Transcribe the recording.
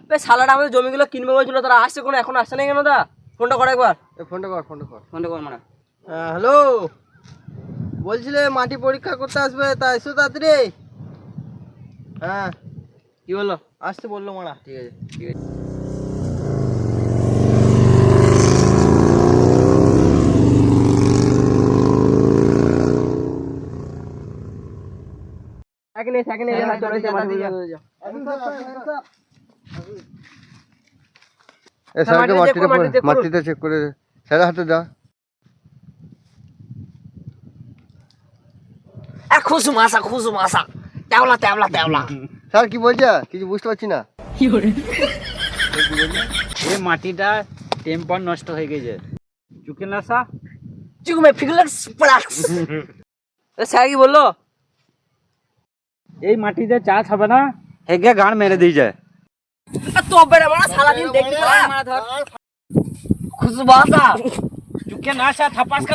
বে শালাটা আমাদের জমিগুলো কিনবে বলছিল, তারা আসছে কোনো, এখন আসছে না কেন? দা ফোনটা কর একবার। ফোনটা কর মানে হ্যালো, বলছিলে মাটি পরীক্ষা করতে আসবে, তা এসো তাড়াতাড়ি। হ্যাঁ কি বললো? আসতে বললো মারা। ঠিক আছে ঠিক আছে। স্যারকে মাটিটা চেক করে স্যারের হাতে দাও। খুশু মাসা তেওলা। স্যার কি বলছে? কিছু বুঝতে পারছি না। এই মাটিটা টেম্পার নষ্ট হয়ে গেছে। চুকে নাসা চুকুমে ফিগলাক্স প্লাক্স। স্যার কি বললো? এই মাটিতে চাষ হবে না, হেগে গান মেরে দিয়ে যায়। তো বেড়ে মারা সারাদিন দেখি মারা ধর খুশু মাসা চুকে নাসা থাপাস কা